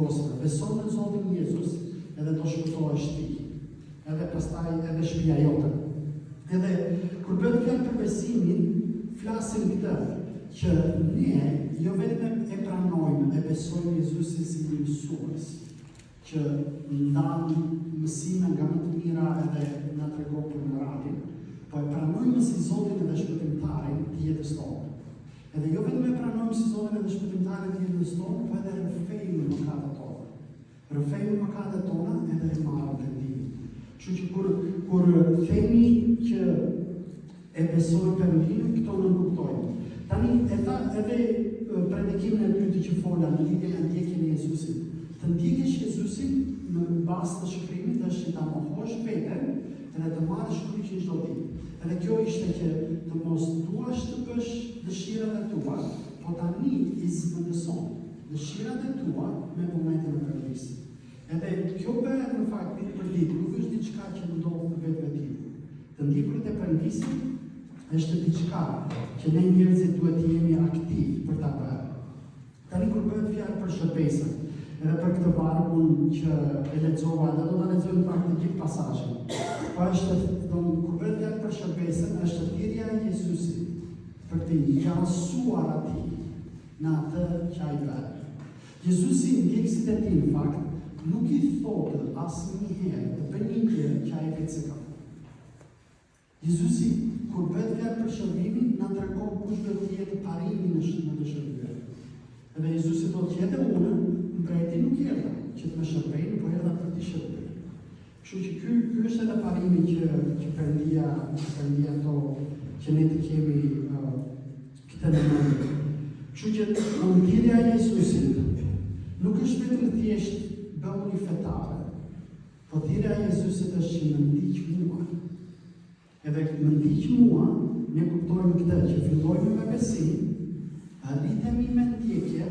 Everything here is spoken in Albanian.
burgosave. Beson në Zotin Jezus edhe do shpëtohesh ti. Edhe pastaj edhe shtëpia jote. Edhe kur bëhet fjalë për besimin, flasim këtë që ne jo vetëm e pranojmë e besojmë Jezusin si mësues, që ndan mësime nga më të mira edhe na tregon për meravin, po e pranojmë si Zotin edhe shpëtimtarin të jetës tonë. Edhe jo vetëm e pranojmë si Zotin edhe shpëtimtarin të jetës tonë, po edhe rrëfejmë mëkatet tona. Rrëfejmë mëkatet tona edhe e marrëm pendimin. Kështu që kur themi që e besojmë Perëndimin, këto nuk kuptojmë. Tani edhe predikimin e dytë që fola në lidhje me ndjekjen e Jezusit. Të ndjekësh Jezusin në bazë të shkrimit është që ta mohosh veten edhe të marrësh kryqin çdo ditë. Edhe kjo ishte që të mos duash të bësh dëshirat e tua, po tani i zëvendëson dëshirat e tua me momentin e Perëndisë. Edhe kjo bëhet në fakt ditë për ditë, nuk është diçka që ndodh vetvetim. Të ndjekurit e Perëndisë është diçka që ne njerëzit duhet të jemi aktiv për ta bërë. Tani kur bëhet fjalë për shërbesën, edhe për këtë vargun që e lexova, dhe do ta lexoj në fakt të gjithë pasazhin. Po është kur bëhet fjalë për shërbesën, është thirrja e Jezusit për të gjallësuar atij në atë që ai bën. Jezusi ndjekësit e tij në fakt nuk i thotë asnjëherë të bëjnë një gjë që ai vetë s'e ka. Jezusi kur bëhet fjalë për shërbimin, na tregon kush do të jetë parimi në të shërbyer. Edhe Jezusi thotë që edhe unë, mbreti nuk erdha që të më shërbej, po erdha për të shërbyer. Kështu që ky është edhe parimi që Perëndia to që ne të kemi këtë në mendje. Kështu që ndjekja e Jezusit nuk është vetëm thjesht bëuni fetare, po thirrja e Jezusit është që më ndiq mua. Edhe më ndiq mua, ne kuptojmë këtë që fillojmë me besim, arritemi me ndjekje,